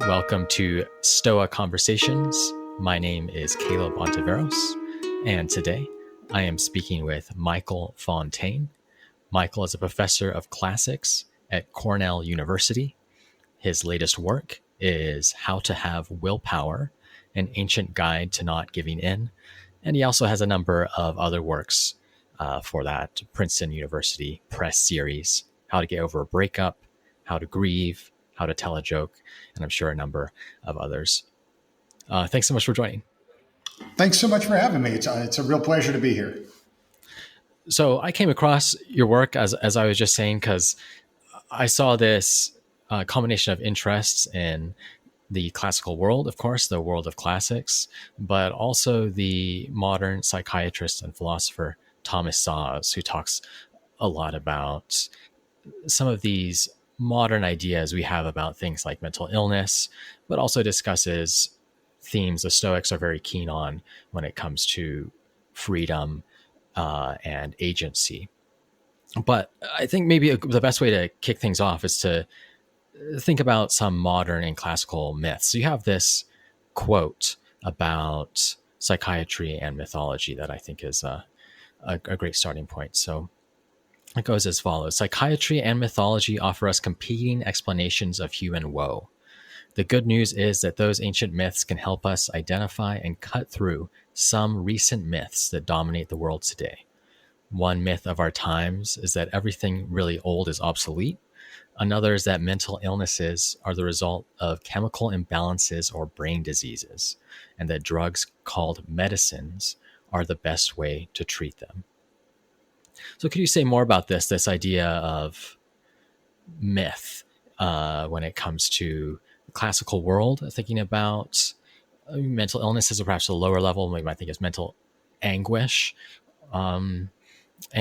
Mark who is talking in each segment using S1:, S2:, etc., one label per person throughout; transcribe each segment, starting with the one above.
S1: Welcome to Stoa Conversations. My name is Caleb Ontiveros, and today I am speaking with Michael Fontaine. Michael is a professor of classics at Cornell University. His latest work is How to Have Willpower, an ancient guide to not giving in. And he also has a number of other works for that Princeton University Press series, How to Get Over a Breakup, How to Grieve, How to Tell a Joke, and I'm sure a number of others. Thanks so much for joining.
S2: Thanks so much for having me. It's a real pleasure to be here.
S1: So I came across your work, as I was just saying, because I saw this combination of interests in the classical world, of course, the world of classics, but also the modern psychiatrist and philosopher Thomas Szasz, who talks a lot about some of these modern ideas we have about things like mental illness, but also discusses themes the Stoics are very keen on when it comes to freedom and agency. But I think maybe the best way to kick things off is to think about some modern and classical myths. So you have this quote about psychiatry and mythology that I think is a great starting point. So it goes as follows. Psychiatry and mythology offer us competing explanations of human woe. The good news is that those ancient myths can help us identify and cut through some recent myths that dominate the world today. One myth of our times is that everything really old is obsolete. Another is that mental illnesses are the result of chemical imbalances or brain diseases, and that drugs called medicines are the best way to treat them. So could you say more about this idea of myth when it comes to the classical world, thinking about mental illnesses or perhaps a lower level, we might think as mental anguish, and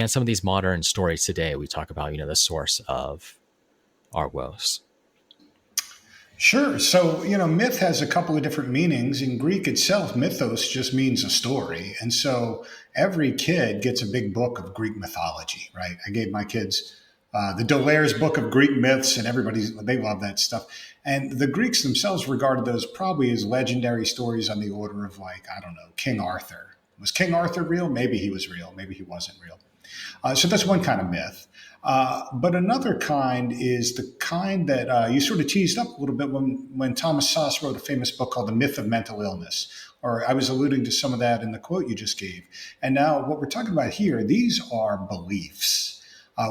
S1: some of these modern stories today, we talk about, the source of our woes.
S2: Sure. So, myth has a couple of different meanings. In Greek itself, mythos just means a story. And so every kid gets a big book of Greek mythology, right? I gave my kids the D'Aulaire's book of Greek myths, and they love that stuff. And the Greeks themselves regarded those probably as legendary stories on the order of, like, I don't know, King Arthur. Was King Arthur real? Maybe he was real. Maybe he wasn't real. So that's one kind of myth. But another kind is the kind that you sort of teased up a little bit when Thomas Szasz wrote a famous book called The Myth of Mental Illness. Or I was alluding to some of that in the quote you just gave. And now what we're talking about here, these are beliefs.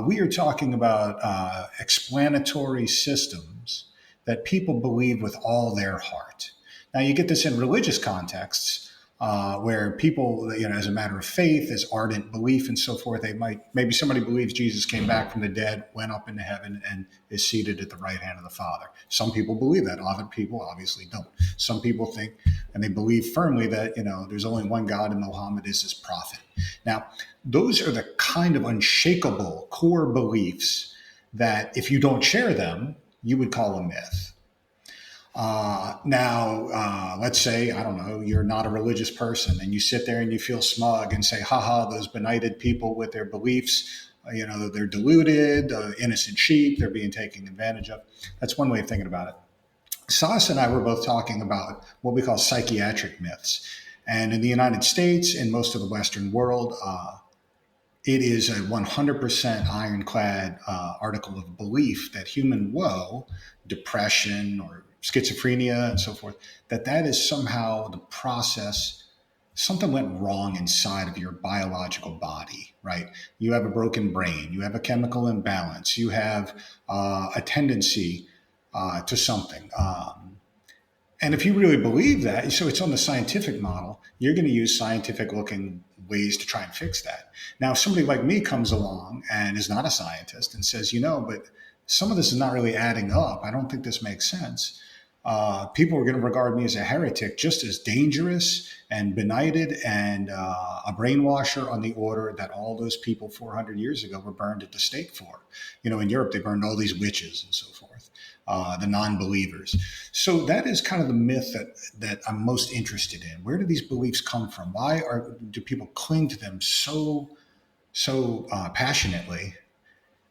S2: We are talking about explanatory systems that people believe with all their heart. Now, you get this in religious contexts. Where people, as a matter of faith, as ardent belief and so forth, maybe somebody believes Jesus came back from the dead, went up into heaven, and is seated at the right hand of the Father. Some people believe that. Other people obviously don't. Some people think, and they believe firmly that, there's only one God and Muhammad is his prophet. Now, those are the kind of unshakable core beliefs that if you don't share them, you would call a myth. Let's say, I don't know, you're not a religious person and you sit there and you feel smug and say, haha, those benighted people with their beliefs, they're deluded, innocent sheep, they're being taken advantage of. That's one way of thinking about it. Szasz and I were both talking about what we call psychiatric myths. And in the United States, in most of the Western world, it is a 100% ironclad article of belief that human woe, depression or schizophrenia and so forth, that is somehow the process. Something went wrong inside of your biological body, right? You have a broken brain, you have a chemical imbalance, you have a tendency to something. And if you really believe that, so it's on the scientific model, you're going to use scientific looking ways to try and fix that. Now, if somebody like me comes along and is not a scientist and says, but some of this is not really adding up, I don't think this makes sense. People are going to regard me as a heretic, just as dangerous and benighted and a brainwasher on the order that all those people 400 years ago were burned at the stake for. In Europe, they burned all these witches and so forth, the non-believers. So that is kind of the myth that I'm most interested in. Where do these beliefs come from? Why do people cling to them so passionately?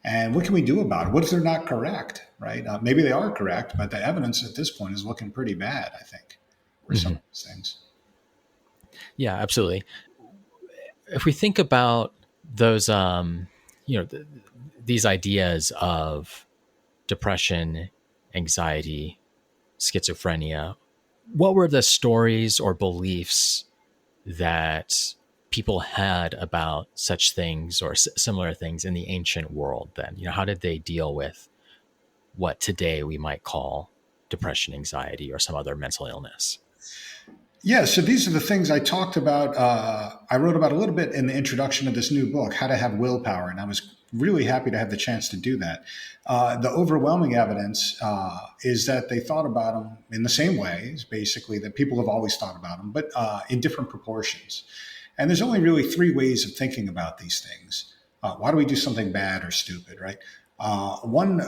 S2: And what can we do about it? What if they're not correct, right? Maybe they are correct, but the evidence at this point is looking pretty bad, I think, for some
S1: Hmm.
S2: of these things.
S1: Yeah, absolutely. If we think about those, these ideas of depression, anxiety, schizophrenia, what were the stories or beliefs that people had about such things or similar things in the ancient world then? How did they deal with what today we might call depression, anxiety, or some other mental illness?
S2: Yeah, so these are the things I talked about. I wrote about a little bit in the introduction of this new book, How to Have Willpower, and I was really happy to have the chance to do that. The overwhelming evidence is that they thought about them in the same ways, basically, that people have always thought about them, but in different proportions. And there's only really three ways of thinking about these things. Why do we do something bad or stupid, right? One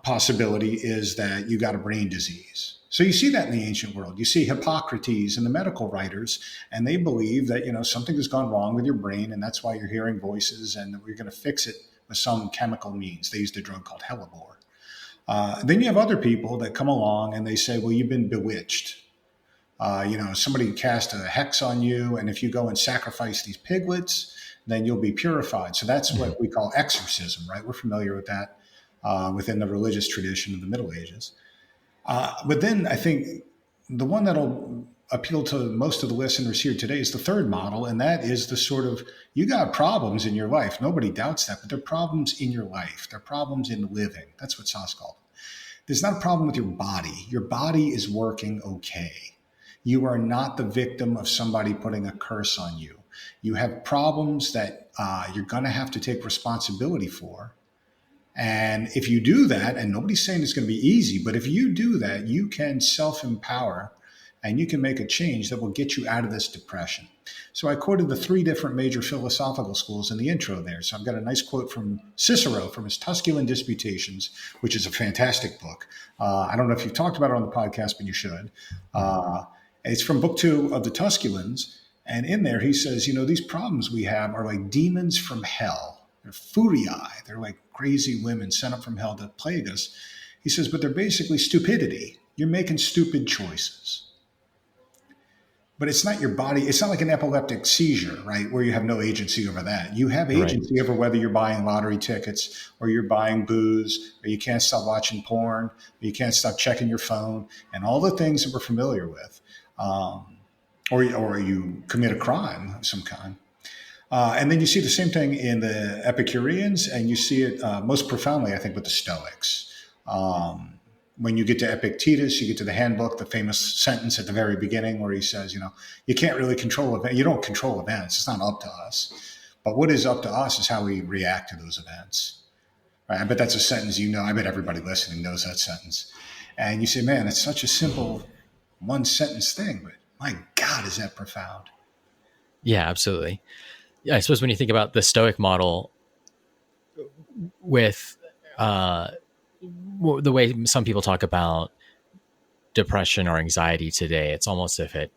S2: possibility is that you got a brain disease. So you see that in the ancient world. You see Hippocrates and the medical writers, and they believe that something has gone wrong with your brain, and that's why you're hearing voices, and we're going to fix it with some chemical means. They used a drug called hellebore. Then you have other people that come along and they say, "Well, you've been bewitched. Somebody cast a hex on you, and if you go and sacrifice these piglets, then you'll be purified." So that's
S1: Hmm.
S2: what we call exorcism, right? We're familiar with that within the religious tradition of the Middle Ages. But then I think the one that'll appeal to most of the listeners here today is the third model, and that is the sort of you got problems in your life. Nobody doubts that, but they're problems in your life. They're problems in living. That's what Sauce called them. There's not a problem with your body. Your body is working okay. You are not the victim of somebody putting a curse on you. You have problems that you're going to have to take responsibility for. And if you do that, and nobody's saying it's going to be easy, but if you do that, you can self empower and you can make a change that will get you out of this depression. So I quoted the three different major philosophical schools in the intro there. So I've got a nice quote from Cicero from his Tusculan Disputations, which is a fantastic book. I don't know if you've talked about it on the podcast, but you should. It's from book 2 of the Tusculans. And in there, he says, these problems we have are like demons from hell. They're furiae. They're like crazy women sent up from hell to plague us. He says, but they're basically stupidity. You're making stupid choices. But it's not your body. It's not like an epileptic seizure, right? Where you have no agency over that. You have
S1: Right.
S2: agency over whether you're buying lottery tickets or you're buying booze or you can't stop watching porn or you can't stop checking your phone and all the things that we're familiar with. Or you commit a crime of some kind. And then you see the same thing in the Epicureans, and you see it most profoundly, I think, with the Stoics. When you get to Epictetus, you get to the handbook, the famous sentence at the very beginning where he says, you can't really control events. You don't control events. It's not up to us. But what is up to us is how we react to those events. Right? I bet that's a sentence I bet everybody listening knows that sentence. And you say, man, it's such a simple one sentence thing, but my God, is that profound?
S1: Yeah, absolutely. Yeah, I suppose when you think about the Stoic model with uh, the way some people talk about depression or anxiety today, it's almost as if it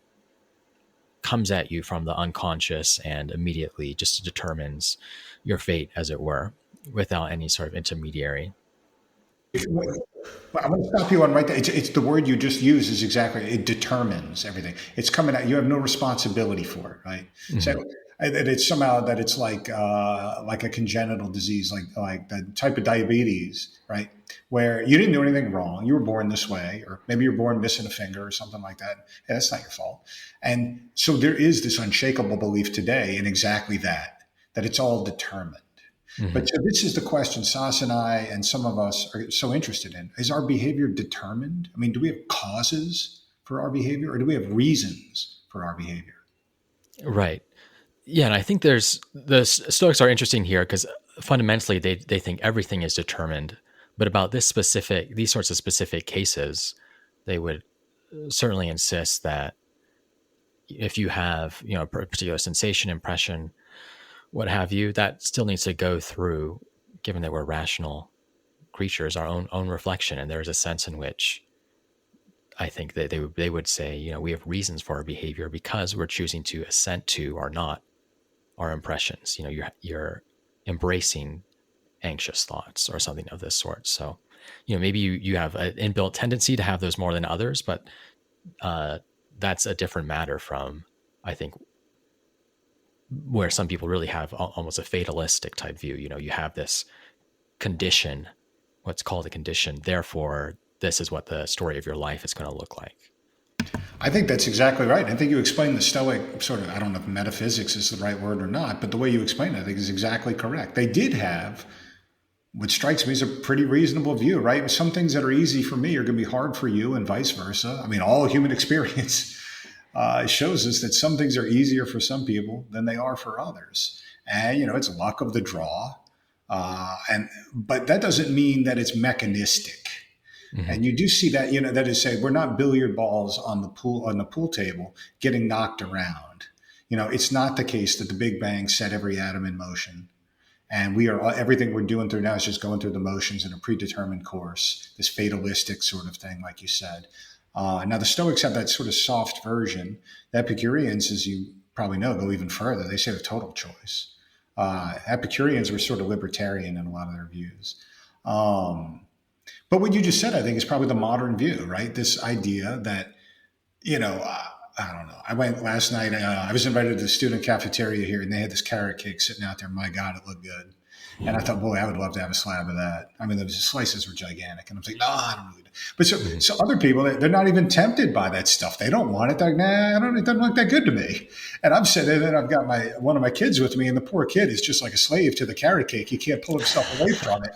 S1: comes at you from the unconscious and immediately just determines your fate, as it were, without any sort of intermediary.
S2: Well, I'm going to stop you on right there. It's the word you just used is exactly it determines everything. It's coming out. You have no responsibility for it, right?
S1: Mm-hmm.
S2: So that it's somehow that it's like a congenital disease, like the type of diabetes, right? Where you didn't do anything wrong. You were born this way, or maybe you're born missing a finger or something like that. Yeah, that's not your fault. And so there is this unshakable belief today in exactly that it's all determined.
S1: Mm-hmm.
S2: But so this is the question Sas and I and some of us are so interested in. Is our behavior determined? I mean, do we have causes for our behavior or do we have reasons for our behavior?
S1: Right. Yeah, and I think the Stoics are interesting here because fundamentally they think everything is determined, but about these sorts of specific cases, they would certainly insist that if you have a particular sensation, impression, what have you, that still needs to go through, given that we're rational creatures, our own reflection, and there's a sense in which I think that they would say, we have reasons for our behavior because we're choosing to assent to or not our impressions. You're embracing anxious thoughts or something of this sort. So, maybe you have an inbuilt tendency to have those more than others, but that's a different matter from, I think, where some people really have almost a fatalistic type view. You have this condition, what's called a condition, therefore this is what the story of your life is going to look like.
S2: I think that's exactly right. I think you explained the Stoic sort of, I don't know if metaphysics is the right word or not, but the way you explained it, I think is exactly correct. They did have what strikes me as a pretty reasonable view, right? Some things that are easy for me are going to be hard for you and vice versa. I mean, all human experience shows us that some things are easier for some people than they are for others. And, it's luck of the draw. But that doesn't mean that it's mechanistic. Mm-hmm. And you do see that, that is say, we're not billiard balls on the pool table getting knocked around. It's not the case that the Big Bang set every atom in motion. And everything we're doing through now is just going through the motions in a predetermined course, this fatalistic sort of thing, like you said. Now, the Stoics have that sort of soft version. The Epicureans, as you probably know, go even further. They say the total choice. Epicureans were sort of libertarian in a lot of their views. But what you just said, I think, is probably the modern view, right? This idea that, I don't know. I went last night. I was invited to the student cafeteria here, and they had this carrot cake sitting out there. My God, it looked good. And I thought, boy, I would love to have a slab of that. I mean, the slices were gigantic. And I'm like, no, I don't really. But so other people, they're not even tempted by that stuff. They don't want it. They're like, nah, it doesn't look that good to me. And I'm sitting there, and I've got one of my kids with me, and the poor kid is just like a slave to the carrot cake. He can't pull himself away from it.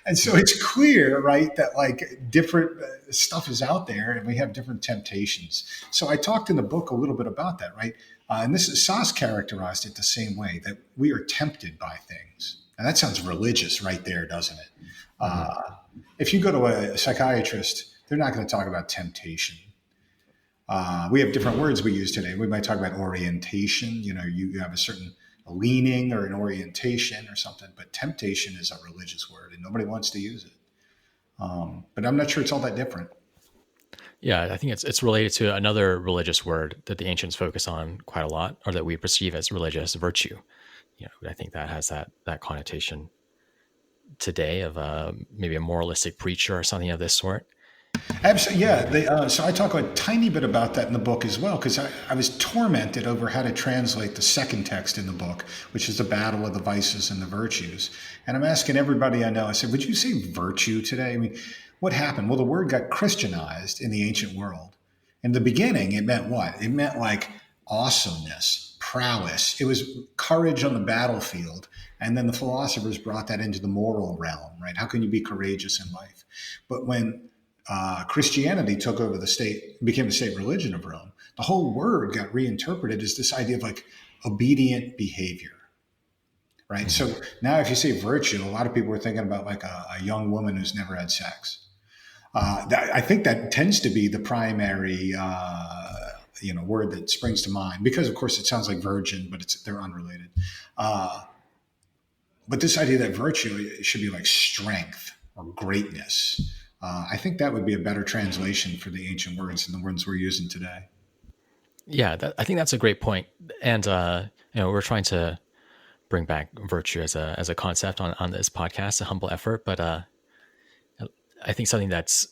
S2: And so it's clear, right, that like different stuff is out there and we have different temptations. So I talked in the book a little bit about that, right? And Sass characterized it the same way, that we are tempted by things. And that sounds religious right there, doesn't it? If you go to a psychiatrist, they're not going to talk about temptation. We have different words we use today. We might talk about orientation. You have a certain leaning or an orientation or something, but temptation is a religious word and nobody wants to use it. But I'm not sure it's all that different.
S1: Yeah, I think it's related to another religious word that the ancients focus on quite a lot, or that we perceive as religious, virtue. I think that has that connotation today of maybe a moralistic preacher or something of this sort.
S2: Absolutely, yeah. So I talk a tiny bit about that in the book as well, because I was tormented over how to translate the second text in the book, which is the battle of the vices and the virtues. And I'm asking everybody I know, I said, would you say virtue today? I mean, what happened? Well, the word got Christianized in the ancient world. In the beginning, it meant what? It meant like awesomeness, prowess. It was courage on the battlefield. And then the philosophers brought that into the moral realm, right? How can you be courageous in life? But when Christianity took over the state, became the state religion of Rome, the whole word got reinterpreted as this idea of like obedient behavior, right? Mm-hmm. So now if you say virtue, a lot of people are thinking about like a young woman who's never had sex. I think that tends to be the primary, word that springs to mind, because of course it sounds like virgin, but they're unrelated. But this idea that virtue should be like strength or greatness. I think that would be a better translation for the ancient words than the words we're using today.
S1: Yeah, I think that's a great point. And, we're trying to bring back virtue as a concept on this podcast, a humble effort. But I think something that's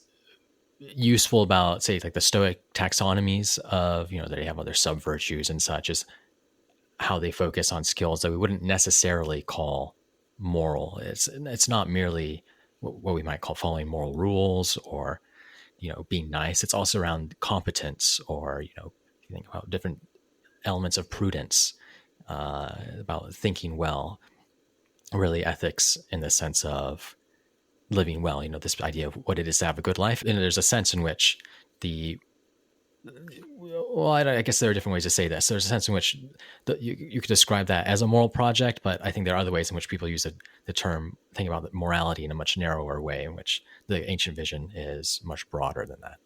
S1: useful about, say, like the Stoic taxonomies of, that they have other sub-virtues and such, is how they focus on skills that we wouldn't necessarily call moral. It's not merely what we might call following moral rules or, being nice. It's also around competence, or, you think about different elements of prudence, about thinking well, really ethics in the sense of living well, this idea of what it is to have a good life. And there's a sense in which I guess there are different ways to say this. There's a sense in which you could describe that as a moral project, but I think there are other ways in which people use the term, think about morality in a much narrower way, in which the ancient vision is much broader than that.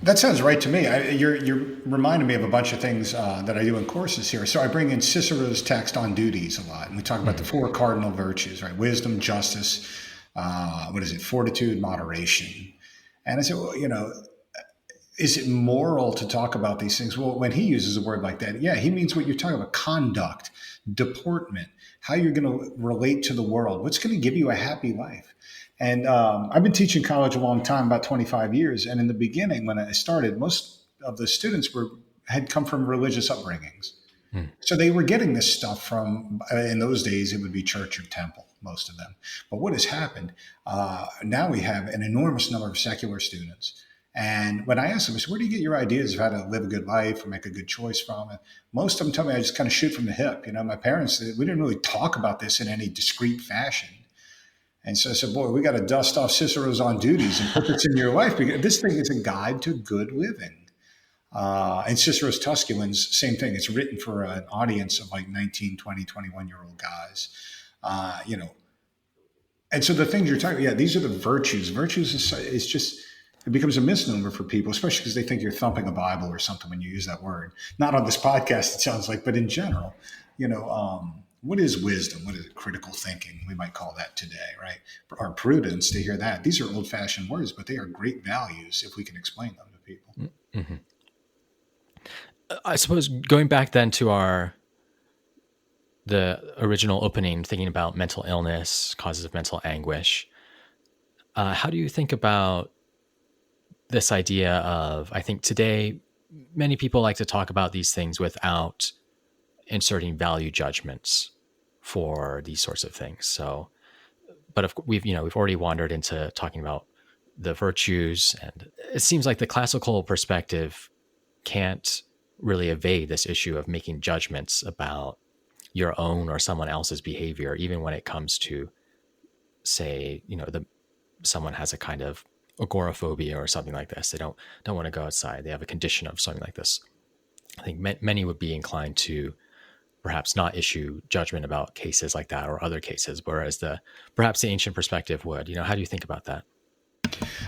S2: That sounds right to me. You're reminding me of a bunch of things that I do in courses here. So I bring in Cicero's text on duties a lot, and we talk about the four cardinal virtues, right? Wisdom, justice, fortitude, moderation. And I said, well, is it moral to talk about these things? Well, when he uses a word like that, yeah, he means what you're talking about, conduct, deportment, how you're going to relate to the world, what's going to give you a happy life. And I've been teaching college a long time, about 25 years. And in the beginning, when I started, most of the students had come from religious upbringings.
S1: Mm.
S2: So they were getting this stuff from, in those days, it would be church or temple, most of them. But what has happened, now we have an enormous number of secular students. And when I ask them, I say, where do you get your ideas of how to live a good life or make a good choice from it? Most of them tell me I just kind of shoot from the hip. My parents, we didn't really talk about this in any discrete fashion. And so I said, boy, we got to dust off Cicero's On Duties and put this in your life, because this thing is a guide to good living. And Cicero's Tusculans, same thing. It's written for an audience of like 19, 20, 21-year-old guys, And so the things you're talking about, these are the virtues. Virtues is just, it becomes a misnomer for people, especially because they think you're thumping a Bible or something when you use that word. Not on this podcast, it sounds like, but in general, what is wisdom? What is it? Critical thinking, we might call that today, right? Or prudence, to hear that. These are old-fashioned words, but they are great values if we can explain them to people.
S1: Mm-hmm. I suppose going back then to the original opening, thinking about mental illness, causes of mental anguish, how do you think about this idea of, I think today, many people like to talk about these things without inserting value judgments for these sorts of things. So, but we've already wandered into talking about the virtues, and it seems like the classical perspective can't really evade this issue of making judgments about your own or someone else's behavior, even when it comes to, say, someone has a kind of agoraphobia or something like this. They don't want to go outside. They have a condition of something like this. I think many would be inclined to perhaps not issue judgment about cases like that or other cases, whereas perhaps the ancient perspective would. How do you think about that?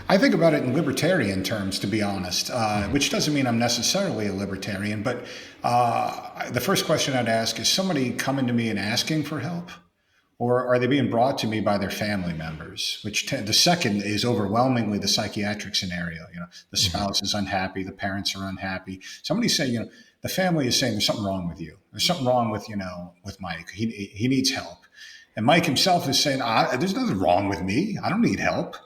S2: I think about it in libertarian terms, to be honest, which doesn't mean I'm necessarily a libertarian. But the first question I'd ask is somebody coming to me and asking for help, or are they being brought to me by their family members? The second is overwhelmingly the psychiatric scenario. The spouse is unhappy, the parents are unhappy. Somebody say, the family is saying there's something wrong with you. There's something wrong with Mike. He needs help, and Mike himself is saying, there's nothing wrong with me. I don't need help.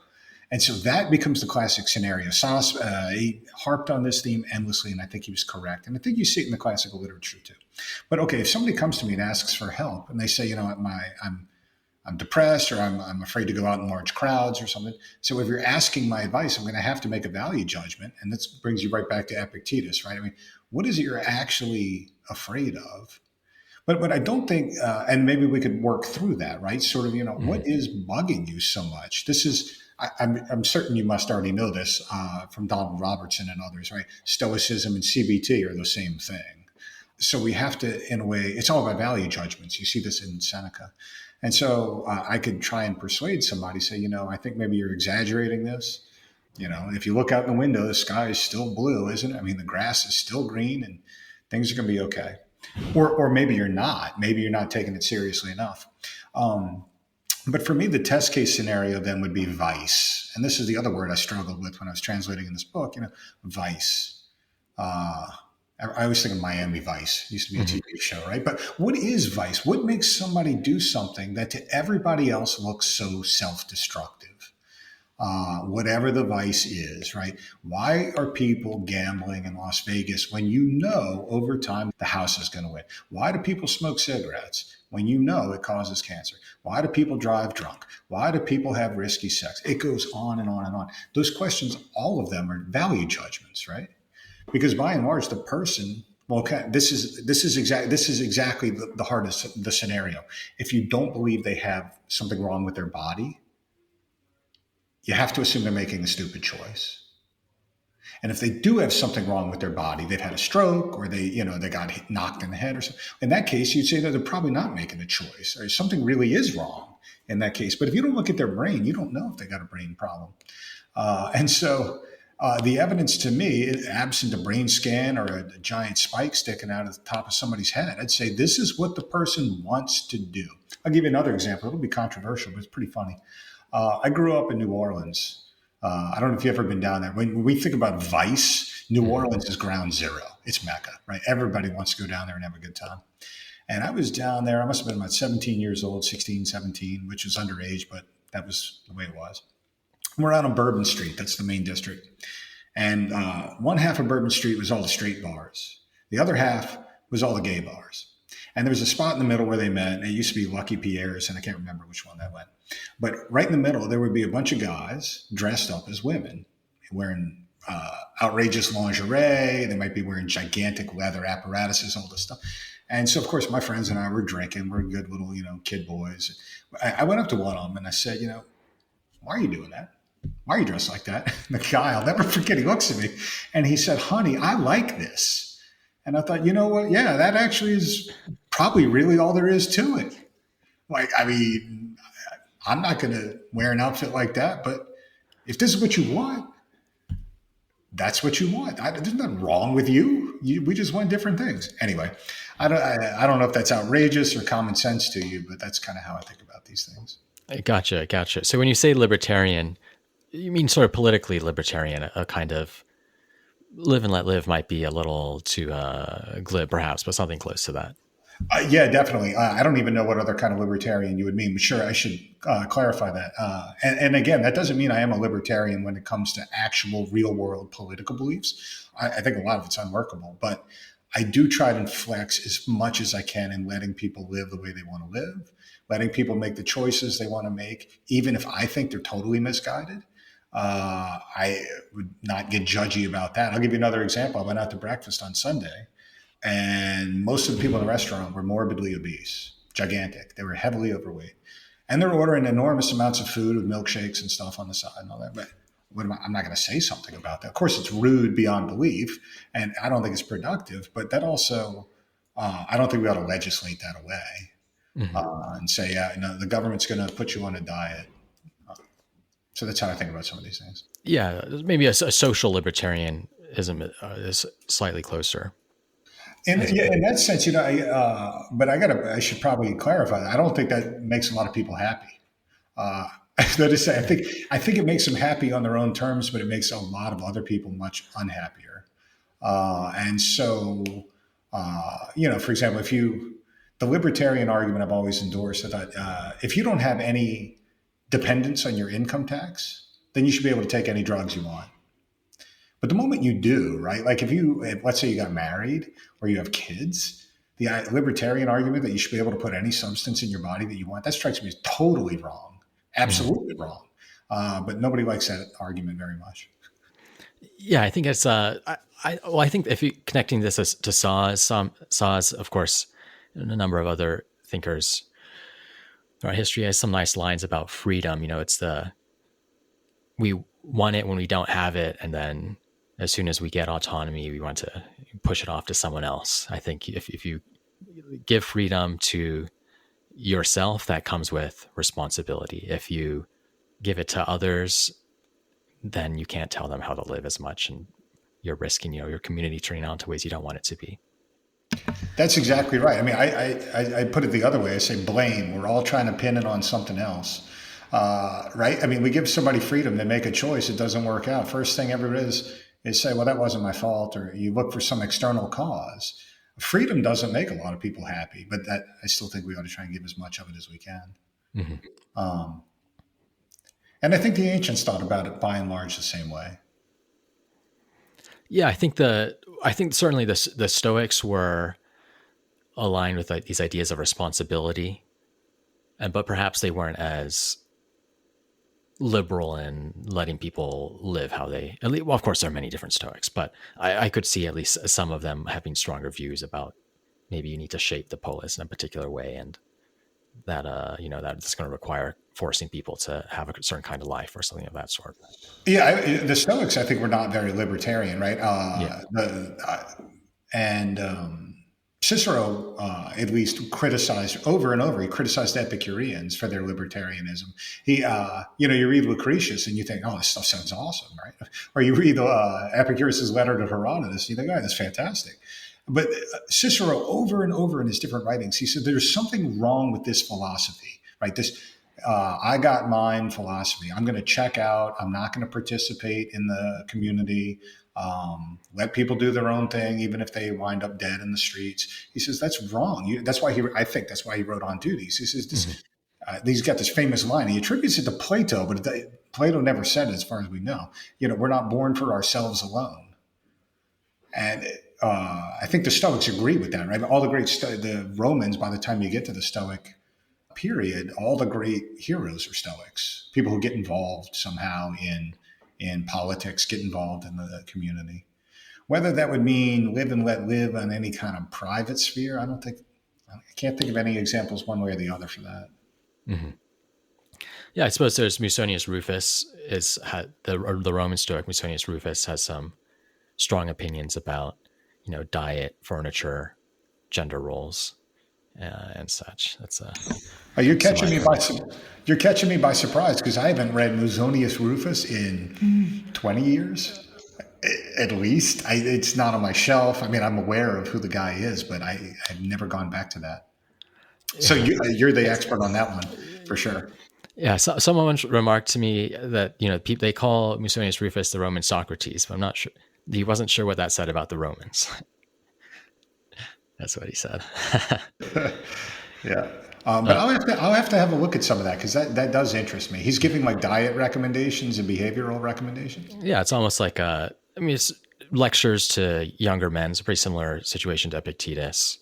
S2: And so that becomes the classic scenario. Sas, he harped on this theme endlessly, and I think he was correct. And I think you see it in the classical literature too. But okay, if somebody comes to me and asks for help, and they say, I'm depressed, or I'm afraid to go out in large crowds or something. So if you're asking my advice, I'm going to have to make a value judgment. And this brings you right back to Epictetus, right? I mean, what is it you're actually afraid of? But I don't think, and maybe we could work through that, right? Sort of, what is bugging you so much? This is, I'm certain you must already know this from Donald Robertson and others, right? Stoicism and CBT are the same thing. So we have to, in a way, it's all about value judgments. You see this in Seneca. And so I could try and persuade somebody, say, I think maybe you're exaggerating this. If you look out the window, the sky is still blue, isn't it? I mean, the grass is still green and things are going to be okay. Or maybe you're not. Maybe you're not taking it seriously enough. But for me, the test case scenario then would be vice. And this is the other word I struggled with when I was translating in this book, vice. I always think of Miami Vice. It used to be a TV show, right? But what is vice? What makes somebody do something that to everybody else looks so self-destructive? Whatever the vice is, right? Why are people gambling in Las Vegas when over time the house is going to win? Why do people smoke cigarettes when it causes cancer? Why do people drive drunk? Why do people have risky sex? It goes on and on and on. Those questions, all of them are value judgments, right? Because by and large, the person, this is exactly the hardest the scenario. If you don't believe they have something wrong with their body, you have to assume they're making a stupid choice. And if they do have something wrong with their body, they've had a stroke or they got knocked in the head or something. In that case, you'd say that they're probably not making a choice or something really is wrong in that case. But if you don't look at their brain, you don't know if they got a brain problem. And so the evidence to me, absent a brain scan or a giant spike sticking out of the top of somebody's head, I'd say this is what the person wants to do. I'll give you another example. It'll be controversial, but it's pretty funny. I grew up in New Orleans. I don't know if you've ever been down there. When we think about vice, New Orleans is ground zero. It's Mecca, right? Everybody wants to go down there and have a good time. And I was down there, I must have been about 17 years old, 16, 17, which was underage, but that was the way it was. We're out on Bourbon Street. That's the main district. And one half of Bourbon Street was all the straight bars. The other half was all the gay bars. And there was a spot in the middle where they met. It used to be Lucky Pierre's, and I can't remember which one that went. But right in the middle, there would be a bunch of guys dressed up as women, wearing outrageous lingerie. They might be wearing gigantic leather apparatuses, all this stuff. And so, of course, my friends and I were drinking. We're good little, kid boys. I went up to one of them and I said, why are you doing that? Why are you dressed like that? And the guy, I'll never forget, he looks at me and he said, honey, I like this. And I thought, you know what? Yeah, that actually is probably really all there is to it. Like, I mean, I'm not going to wear an outfit like that, but if this is what you want, that's what you want. There's nothing wrong with you. We just want different things. Anyway, I don't know if that's outrageous or common sense to you, but that's kind of how I think about these things.
S1: Gotcha. So when you say libertarian, you mean sort of politically libertarian, a kind of live and let live might be a little too glib perhaps, but something close to that.
S2: Yeah, definitely. I don't even know what other kind of libertarian you would mean, but sure, I should clarify that. And again, that doesn't mean I am a libertarian when it comes to actual real world political beliefs. I think a lot of it's unworkable, but I do try to flex as much as I can in letting people live the way they want to live, letting people make the choices they want to make, even if I think they're totally misguided. I would not get judgy about that. I'll give you another example. I went out to breakfast on Sunday, and most of the people in the restaurant were morbidly obese, gigantic. They were heavily overweight. And they're ordering enormous amounts of food with milkshakes and stuff on the side and all that. But I'm not going to say something about that. Of course, it's rude beyond belief, and I don't think it's productive. But that also, I don't think we ought to legislate that away and say, the government's going to put you on a diet. So that's how I think about some of these things.
S1: Yeah, maybe a social libertarianism is slightly closer.
S2: In that sense, but I should probably clarify that. I don't think that makes a lot of people happy. That is, I think it makes them happy on their own terms, but it makes a lot of other people much unhappier. And so, for example, the libertarian argument I've always endorsed, I thought, if you don't have any dependence on your income tax, then you should be able to take any drugs you want. But the moment you do, right? Like let's say you got married or you have kids, the libertarian argument that you should be able to put any substance in your body that you want, that strikes me as totally wrong, absolutely wrong. But nobody likes that argument very much.
S1: Yeah, I think it's, I think if you connecting this to Saw's, of course, and a number of other thinkers throughout history has some nice lines about freedom. It's we want it when we don't have it, and then as soon as we get autonomy, we want to push it off to someone else. I think if you give freedom to yourself, that comes with responsibility. If you give it to others, then you can't tell them how to live as much, and you're risking, your community turning out into ways you don't want it to be.
S2: That's exactly right. I mean, I put it the other way. I say blame. We're all trying to pin it on something else. Right? I mean, we give somebody freedom to make a choice. It doesn't work out. First thing everybody is say, well, that wasn't my fault, or you look for some external cause. Freedom doesn't make a lot of people happy, but I still think we ought to try and give as much of it as we can. Mm-hmm. And I think the ancients thought about it by and large the same way.
S1: Yeah, I think certainly the Stoics were aligned with these ideas of responsibility, but perhaps they weren't as liberal in letting people live how they. Well, of course, there are many different Stoics, but I could see at least some of them having stronger views about maybe you need to shape the polis in a particular way, and that that's going to require forcing people to have a certain kind of life or something of that sort.
S2: Yeah, the Stoics, I think, were not very libertarian, right? Cicero, at least, criticized over and over. He criticized Epicureans for their libertarianism. He, you read Lucretius and you think, oh, this stuff sounds awesome, right? Or you read Epicurus' letter to Herodotus, and you think, oh, that's fantastic. But Cicero, over and over in his different writings, he said there's something wrong with this philosophy, right? This I got mine philosophy. I'm going to check out. I'm not going to participate in the community. Let people do their own thing, even if they wind up dead in the streets. He says that's wrong. That's why I think that's why he wrote On Duties. He says
S1: Mm-hmm.
S2: this. He's got this famous line. He attributes it to Plato, but Plato never said it, as far as we know. We're not born for ourselves alone. And I think the Stoics agree with that, right? All the the Romans, by the time you get to the Stoic period, all the great heroes are Stoics, people who get involved somehow in politics, get involved in the community. Whether that would mean live and let live on any kind of private sphere, I can't think of any examples one way or the other for that.
S1: Mm-hmm. Yeah, I suppose there's Musonius Rufus. The Roman Stoic Musonius Rufus has some strong opinions about diet, furniture, gender roles, and such. That's
S2: You're catching me by surprise, because I haven't read Musonius Rufus in 20 years. At least it's not on my shelf. I mean, I'm aware of who the guy is, but I've never gone back to that. So you're the expert on that one for sure.
S1: Yeah, someone once remarked to me that they call Musonius Rufus the Roman Socrates, but I'm not sure. He wasn't sure what that said about the Romans. That's what he said.
S2: Yeah. But I'll have to have a look at some of that, because that does interest me. He's giving like diet recommendations and behavioral recommendations.
S1: Yeah, it's almost like it's lectures to younger men. It's a pretty similar situation to Epictetus,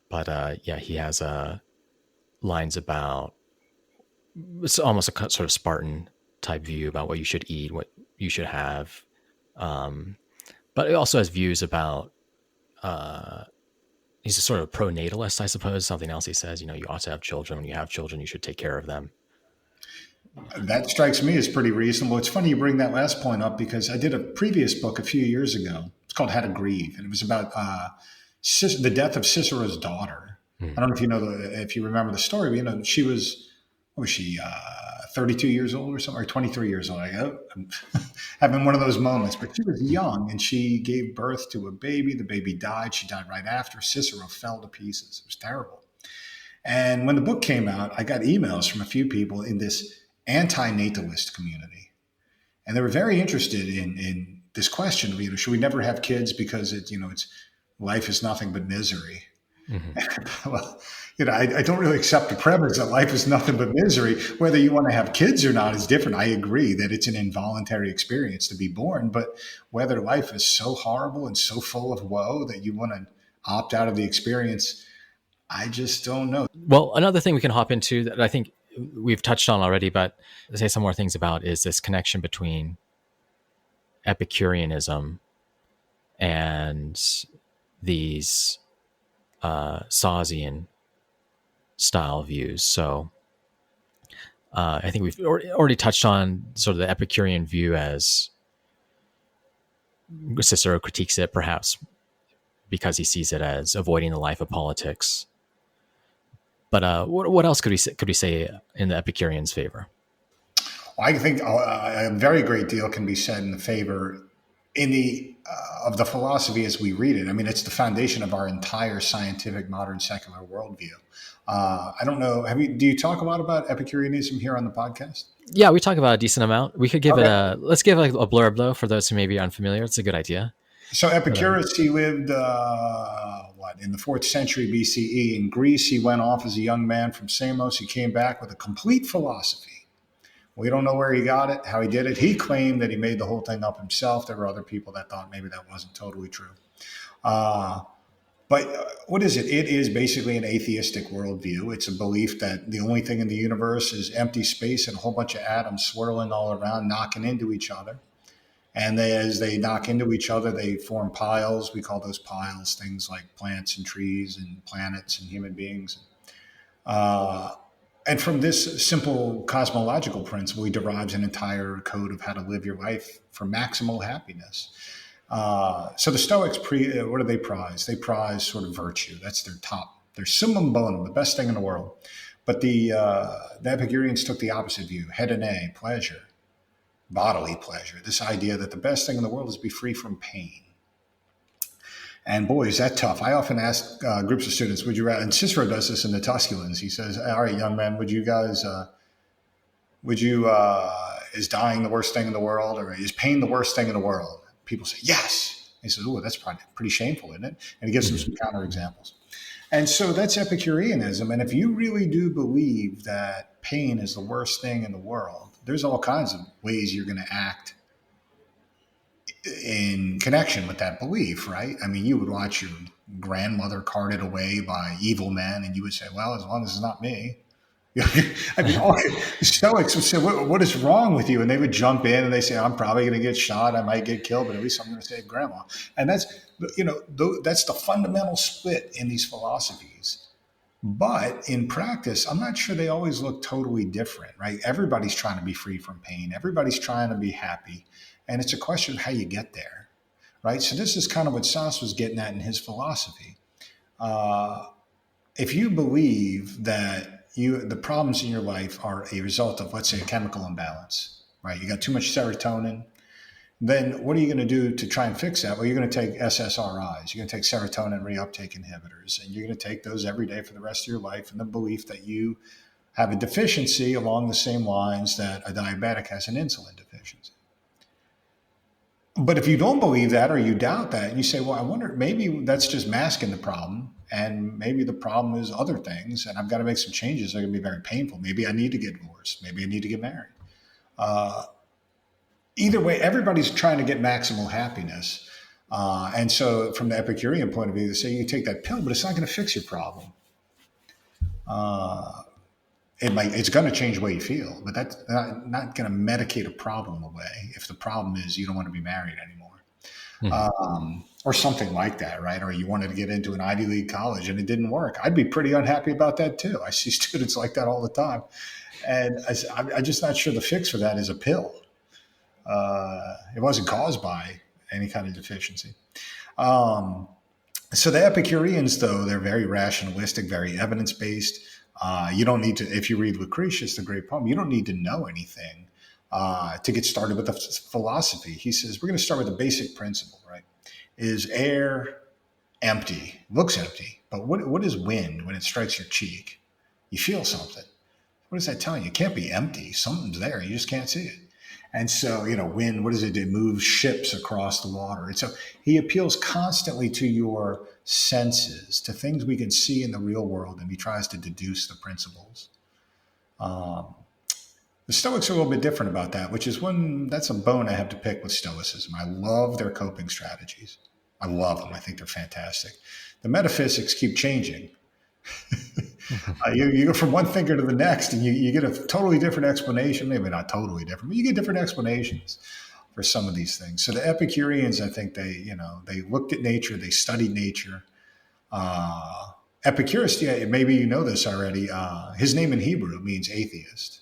S1: but he has lines about. It's almost a sort of Spartan type view about what you should eat, what you should have, but it also has views about. He's a sort of pro-natalist, I suppose. Something else he says, you ought to have children. When you have children, you should take care of them.
S2: That strikes me as pretty reasonable. It's funny you bring that last point up, because I did a previous book a few years ago. It's called How to Grieve, and it was about the death of Cicero's daughter. I don't know if you remember the story, but she was 32 years old or something, or 23 years old. I'm having one of those moments, but she was young, and she gave birth to a baby. The baby died. She died right after. Cicero fell to pieces. It was terrible. And when the book came out, I got emails from a few people in this anti-natalist community. And they were very interested in this question of, should we never have kids because it's life is nothing but misery. Mm-hmm. Well, I don't really accept the premise that life is nothing but misery. Whether you want to have kids or not is different. I agree that it's an involuntary experience to be born, but whether life is so horrible and so full of woe that you want to opt out of the experience, I just don't know.
S1: Well, another thing we can hop into that I think we've touched on already, but to say some more things about, is this connection between Epicureanism and these Sausian style views. So I think we've already touched on sort of the Epicurean view, as Cicero critiques it, perhaps because he sees it as avoiding the life of politics. But what else could we say in the Epicureans' favor?
S2: I think a very great deal can be said in the favor of the philosophy as we read it. I mean, it's the foundation of our entire scientific modern secular worldview. I don't know. Do you talk a lot about Epicureanism here on the podcast?
S1: Yeah, we talk about a decent amount. We could give let's give a blurb though for those who may be unfamiliar. It's a good idea.
S2: So Epicurus, he lived in the 4th century BCE in Greece. He went off as a young man from Samos. He came back with a complete philosophy. We don't know where he got it, how he did it. He claimed that he made the whole thing up himself. There were other people that thought maybe that wasn't totally true. But what is it? It is basically an atheistic worldview. It's a belief that the only thing in the universe is empty space and a whole bunch of atoms swirling all around, knocking into each other. And as they knock into each other, they form piles. We call those piles things like plants and trees and planets and human beings. And from this simple cosmological principle, he derives an entire code of how to live your life for maximal happiness. So the Stoics, what do they prize? They prize sort of virtue. That's their summum bonum, the best thing in the world. But the Epicureans took the opposite view: hedone, pleasure, bodily pleasure. This idea that the best thing in the world is to be free from pain. And boy, is that tough. I often ask groups of students, would you rather, and Cicero does this in the Tusculans. He says, all right, young men, is dying the worst thing in the world, or is pain the worst thing in the world? People say, yes. He says, oh, that's probably pretty shameful, isn't it? And he gives them
S1: Hmm.
S2: some counterexamples. And so that's Epicureanism. And if you really do believe that pain is the worst thing in the world, there's all kinds of ways you're going to act in connection with that belief, right? I mean, you would watch your grandmother carted away by evil men, and you would say, well, as long as it's not me. I mean, all Stoics would say, what is wrong with you? And they would jump in and they say, I'm probably going to get shot. I might get killed, but at least I'm going to save grandma. And that's, that's the fundamental split in these philosophies. But in practice, I'm not sure they always look totally different, right? Everybody's trying to be free from pain. Everybody's trying to be happy. And it's a question of how you get there, right? So this is kind of what Sas was getting at in his philosophy. Uh, if you believe that the problems in your life are a result of, let's say, a chemical imbalance, right? You got too much serotonin. Then what are you going to do to try and fix that? Well, you're going to take SSRIs. You're going to take serotonin reuptake inhibitors, and you're going to take those every day for the rest of your life in the belief that you have a deficiency along the same lines that a diabetic has an insulin deficiency. But if you don't believe that or you doubt that, and you say, well, I wonder, maybe that's just masking the problem, and maybe the problem is other things, and I've got to make some changes that are going to be very painful. Maybe I need to get divorced. Maybe I need to get married. Uh, Either way, everybody's trying to get maximal happiness. And so from the Epicurean point of view, they say you take that pill, but it's not going to fix your problem. Uh, it's going to change the way you feel, but that's not going to medicate a problem away if the problem is you don't want to be married anymore.
S1: Hmm.
S2: Or something like that, right? Or you wanted to get into an Ivy League college and it didn't work. I'd be pretty unhappy about that too. I see students like that all the time. And I'm just not sure the fix for that is a pill. It wasn't caused by any kind of deficiency. Um, so the Epicureans, though, they're very rationalistic, very evidence-based. You don't need to, if you read Lucretius, the great poem, you don't need to know anything to get started with the philosophy. He says, we're going to start with a basic principle, right? Is air empty? Looks empty. But what is wind when it strikes your cheek? You feel something. What is that telling you? It can't be empty. Something's there. You just can't see it. And so, wind, what does it do? It moves ships across the water. And so he appeals constantly to your senses, to things we can see in the real world, and he tries to deduce the principles. Um, the Stoics are a little bit different about that, which is that's a bone I have to pick with Stoicism. I love their coping strategies. I love them. I think they're fantastic. The metaphysics keep changing. You go from one thinker to the next, and you get a totally different explanation. Maybe not totally different, but you get different explanations for some of these things. So the Epicureans, I think they looked at nature, they studied nature. Epicurus, yeah, maybe you know this already. His name in Hebrew means atheist.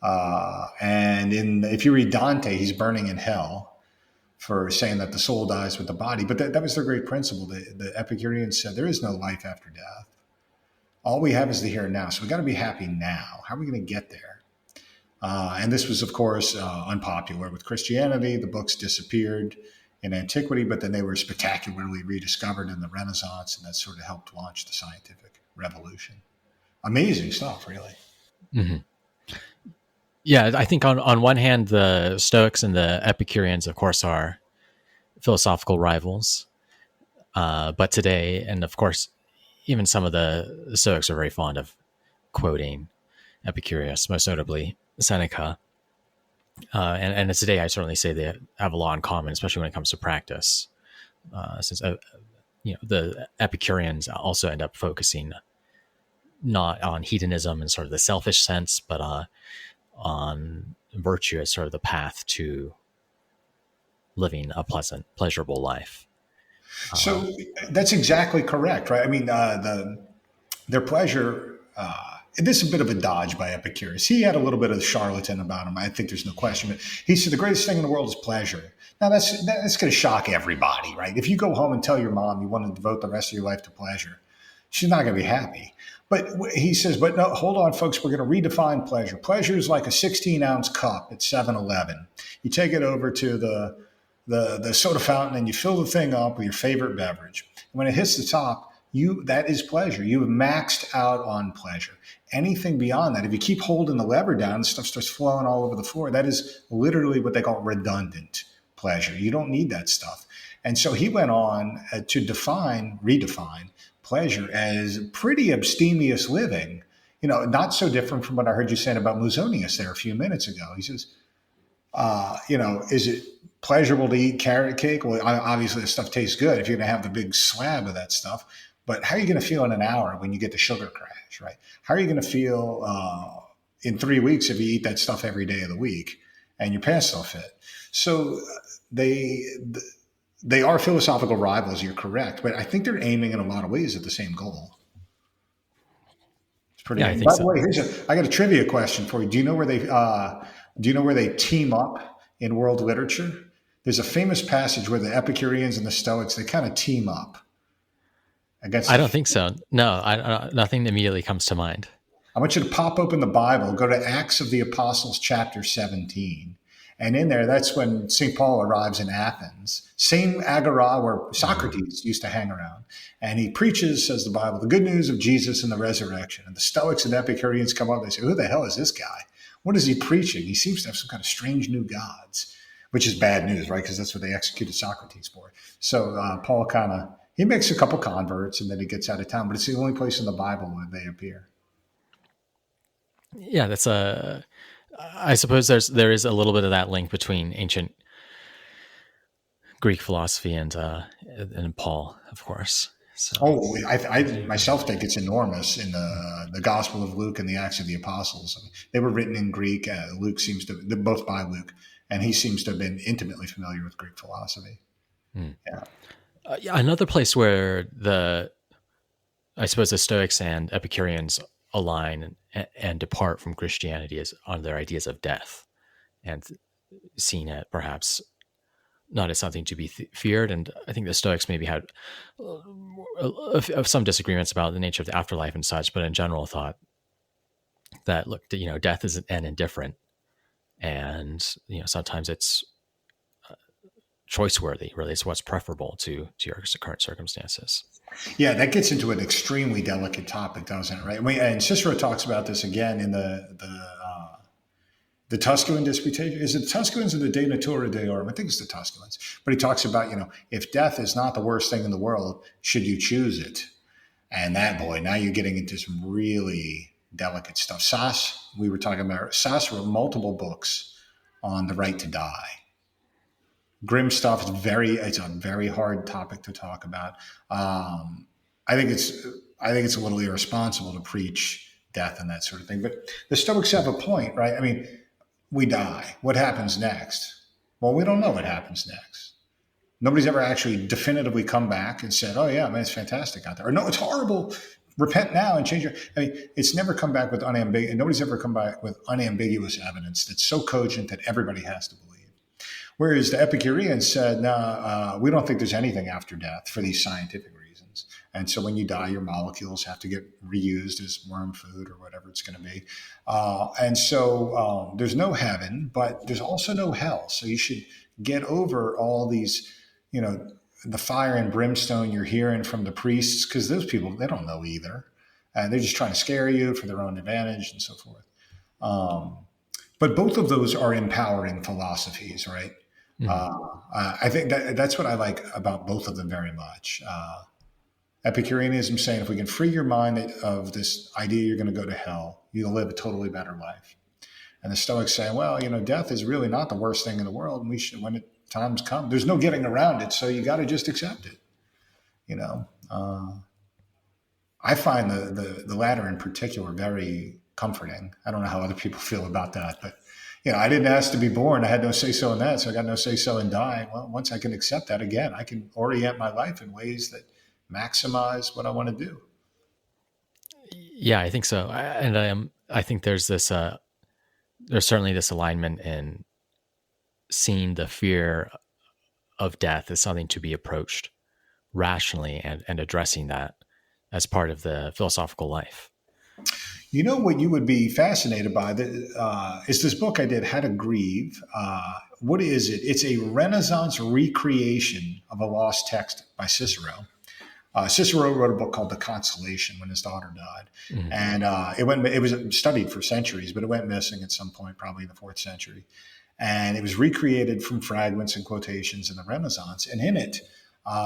S2: And if you read Dante, he's burning in hell for saying that the soul dies with the body. But that was their great principle. The Epicureans said there is no life after death. All we have is the here and now. So we got to be happy now. How are we going to get there? And this was, of course, unpopular with Christianity. The books disappeared in antiquity, but then they were spectacularly rediscovered in the Renaissance, and that sort of helped launch the scientific revolution. Amazing stuff, really.
S1: Hmm. Yeah, I think on one hand, the Stoics and the Epicureans, of course, are philosophical rivals. But today, and of course, even some of the Stoics are very fond of quoting Epicurus, most notably Seneca. And today, I certainly say they have a lot in common, especially when it comes to practice. Since the Epicureans also end up focusing not on hedonism in sort of the selfish sense, but on virtue as sort of the path to living a pleasant, pleasurable life.
S2: So that's exactly correct, right? I mean, their pleasure. This is a bit of a dodge by Epicurus. He had a little bit of charlatan about him. I think there's no question. But he said the greatest thing in the world is pleasure. Now that's going to shock everybody, right? If you go home and tell your mom you want to devote the rest of your life to pleasure, she's not going to be happy. But he says, but no, hold on, folks. We're going to redefine pleasure. Pleasure is like a 16-ounce cup at 7-Eleven. You take it over to the soda fountain and you fill the thing up with your favorite beverage. And when it hits the top, that is pleasure. You have maxed out on pleasure. Anything beyond that, if you keep holding the lever down, stuff starts flowing all over the floor. That is literally what they call redundant pleasure. You don't need that stuff. And so he went on to redefine pleasure as pretty abstemious living. Not so different from what I heard you saying about Musonius there a few minutes ago. He says, is it pleasurable to eat carrot cake? Well, obviously the stuff tastes good if you're going to have the big slab of that stuff. But how are you going to feel in an hour when you get the sugar crash, right? How are you going to feel in 3 weeks if you eat that stuff every day of the week and your pants don't fit? So they are philosophical rivals, you're correct. But I think they're aiming in a lot of ways at the same goal. It's pretty.
S1: Yeah, I think
S2: By the
S1: so.
S2: way, I got a trivia question for you. Do you know where they team up in world literature? There's a famous passage where the Epicureans and the Stoics, they kind of team up against
S1: I
S2: the.
S1: don't think so. No, nothing immediately comes to mind.
S2: I want you to pop open the Bible, go to Acts of the Apostles, chapter 17. And in there, that's when St. Paul arrives in Athens, same agora where Socrates used to hang around. And he preaches, says the Bible, the good news of Jesus and the resurrection. And the Stoics and Epicureans come up, they say, who the hell is this guy? What is he preaching? He seems to have some kind of strange new gods, which is bad news, right? Because that's what they executed Socrates for. So Paul he makes a couple converts and then he gets out of town, but it's the only place in the Bible where they appear.
S1: Yeah, I suppose there is a little bit of that link between ancient Greek philosophy and Paul, of course. So
S2: I myself think it's enormous in the Gospel of Luke and the Acts of the Apostles. I mean, they were written in Greek. Luke they're both by Luke, and he seems to have been intimately familiar with Greek philosophy. Yeah.
S1: Another place where I suppose the Stoics and Epicureans align and depart from Christianity is on their ideas of death, and seen it perhaps not as something to be feared. And I think the Stoics maybe had some disagreements about the nature of the afterlife and such, but in general thought that, look, death is an indifferent, and sometimes it's choice worthy. Really, it's what's preferable to your current circumstances.
S2: Yeah, that gets into an extremely delicate topic, doesn't it? Right? And Cicero talks about this again in the Tusculan Disputation. Is it the Tusculans or the De Natura Deorum? I think it's the Tusculans. But he talks about, if death is not the worst thing in the world, should you choose it? And that, boy, now you're getting into some really delicate stuff. We were talking about, Sass wrote multiple books on the right to die. Grim stuff is it's a very hard topic to talk about. I think it's a little irresponsible to preach death and that sort of thing. But the Stoics have a point, right? I mean, we die. What happens next? Well, we don't know what happens next. Nobody's ever actually definitively come back and said, oh, yeah, man, it's fantastic out there. Or no, it's horrible. Repent now and change your. I mean, it's never come back with nobody's ever come back with unambiguous evidence that's so cogent that everybody has to believe. Whereas the Epicureans said, no, we don't think there's anything after death for these scientific reasons. And so when you die, your molecules have to get reused as worm food or whatever it's going to be. And so there's no heaven, but there's also no hell. So you should get over all these, the fire and brimstone you're hearing from the priests, because those people, they don't know either. And they're just trying to scare you for their own advantage and so forth. But both of those are empowering philosophies, right? I think that's what I like about both of them very much. Epicureanism saying if we can free your mind of this idea you're going to go to hell, you'll live a totally better life. And the Stoics saying, well, death is really not the worst thing in the world. And we should, when times come, there's no getting around it. So you got to just accept it. I find the latter in particular very comforting. I don't know how other people feel about that, but I didn't ask to be born. I had no say so in that, so I got no say so in dying. Well, once I can accept that again, I can orient my life in ways that maximize what I want to do.
S1: Yeah, I think so. I think there's certainly this alignment in seeing the fear of death as something to be approached rationally and addressing that as part of the philosophical life.
S2: What you would be fascinated by is this book I did, How to Grieve. What is it? It's a Renaissance recreation of a lost text by Cicero. Cicero wrote a book called The Consolation when his daughter died. Mm-hmm. And it was studied for centuries, but it went missing at some point, probably in the 4th century. And it was recreated from fragments and quotations in the Renaissance. And in it,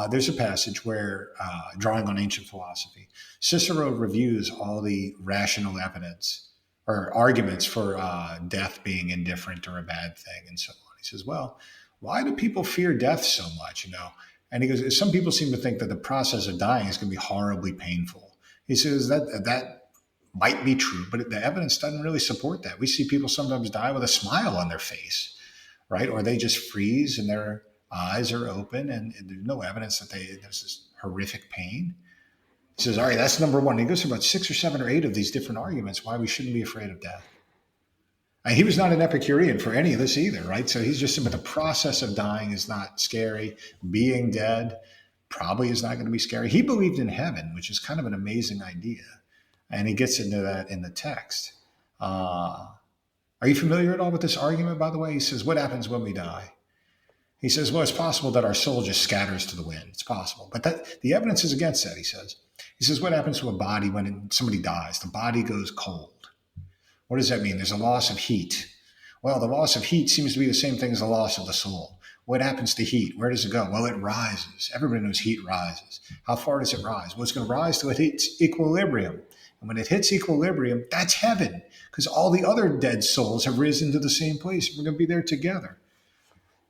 S2: there's a passage where, drawing on ancient philosophy, Cicero reviews all the rational evidence or arguments for death being indifferent or a bad thing and so on. He says, well, why do people fear death so much, you know? And he goes, some people seem to think that the process of dying is going to be horribly painful. He says that might be true, but the evidence doesn't really support that. We see people sometimes die with a smile on their face, right? Or they just freeze and their eyes are open and there's no evidence that there's this horrific pain. He says, all right, that's number one. He goes through about 6 or 7 or 8 of these different arguments why we shouldn't be afraid of death. And he was not an Epicurean for any of this either, right? So he's just saying, but the process of dying is not scary. Being dead probably is not going to be scary. He believed in heaven, which is kind of an amazing idea. And he gets into that in the text. Are you familiar at all with this argument, by the way? He says, what happens when we die? He says, well, it's possible that our soul just scatters to the wind. It's possible. But the evidence is against that, he says. He says, what happens to a body when somebody dies? The body goes cold. What does that mean? There's a loss of heat. Well, the loss of heat seems to be the same thing as the loss of the soul. What happens to heat? Where does it go? Well, it rises. Everybody knows heat rises. How far does it rise? Well, it's going to rise till it hits equilibrium. And when it hits equilibrium, that's heaven, because all the other dead souls have risen to the same place. We're going to be there together.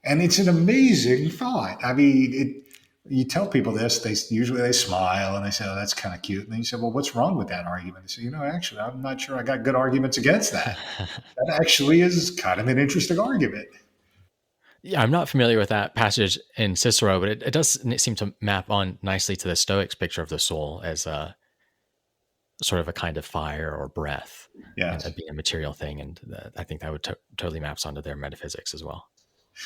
S2: And it's an amazing thought. I mean, you tell people this, they usually smile and they say, oh, that's kind of cute. And then you say, well, what's wrong with that argument? They say, actually, I'm not sure I got good arguments against that. That actually is kind of an interesting argument.
S1: Yeah, I'm not familiar with that passage in Cicero, but it does seem to map on nicely to the Stoics' picture of the soul as a sort of a kind of fire or breath,
S2: Yes.
S1: and being a material thing. And I think that would totally maps onto their metaphysics as well.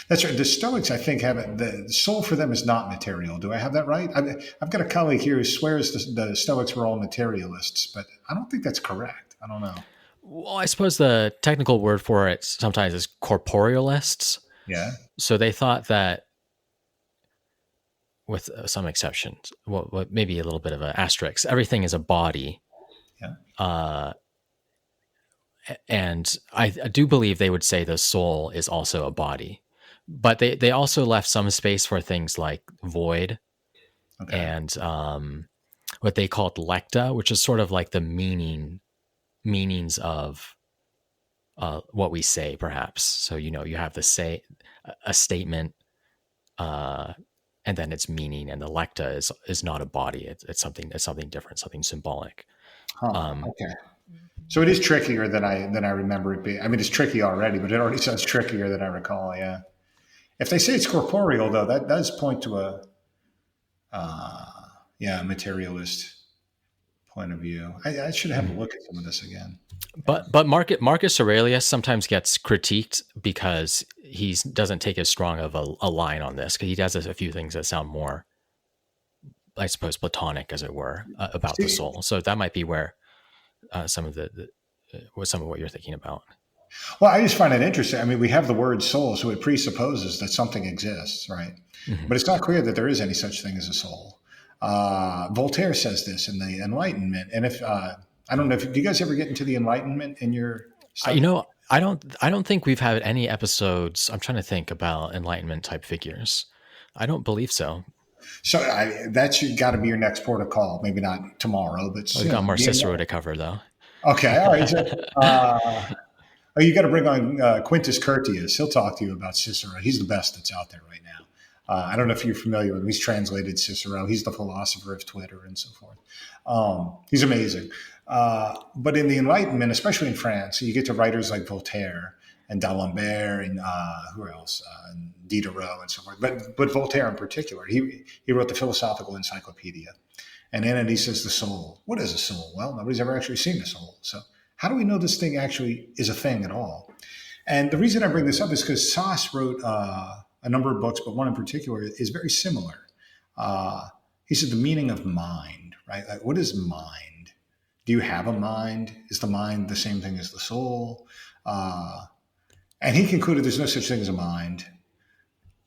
S2: That's right. The Stoics, I think, have the soul for them is not material. Do I have that right? I've got a colleague here who swears the Stoics were all materialists, but I don't think that's correct. I don't know.
S1: Well, I suppose the technical word for it sometimes is corporealists.
S2: Yeah.
S1: So they thought that, with some exceptions, well, maybe a little bit of an asterisk, everything is a body.
S2: Yeah.
S1: And I do believe they would say the soul is also a body. But they also left some space for things like void, okay, and what they called lecta, which is sort of like the meanings of what we say, perhaps. So you have a statement, and then its meaning, and the lecta is not a body. It's something different, something symbolic.
S2: Okay. So it is trickier than I remember it being. I mean, it's tricky already, but it already sounds trickier than I recall. Yeah. If they say it's corporeal, though, that does point to a materialist point of view. I should have a look at some of this again.
S1: But Marcus Aurelius sometimes gets critiqued because he doesn't take as strong of a line on this, because he does a few things that sound more, I suppose, Platonic, as it were, about the soul. So that might be where some of what you're thinking about.
S2: Well, I just find it interesting. I mean, we have the word soul, so it presupposes that something exists, right? Mm-hmm. But it's not clear that there is any such thing as a soul. Voltaire says this in the Enlightenment. And if I don't know, do you guys ever get into the Enlightenment in your study?
S1: I don't think we've had any episodes. I'm trying to think about Enlightenment type figures. I don't believe so.
S2: So that's got to be your next port of call. Maybe not tomorrow, but
S1: we've got more Cicero to cover, though.
S2: Okay, all right. So, you got to bring on Quintus Curtius. He'll talk to you about Cicero. He's the best that's out there right now. I don't know if you're familiar with him. He's translated Cicero. He's the philosopher of Twitter and so forth. He's amazing. But in the Enlightenment, especially in France, you get to writers like Voltaire and D'Alembert and who else? And Diderot and so forth. But Voltaire in particular, he wrote the Philosophical Encyclopedia. And in it, he says the soul. What is a soul? Well, nobody's ever actually seen a soul. So how do we know this thing actually is a thing at all? And the reason I bring this up is because Sass wrote a number of books, but one in particular is very similar. He said the meaning of mind, right? Like, what is mind? Do you have a mind? Is the mind the same thing as the soul? And he concluded there's no such thing as a mind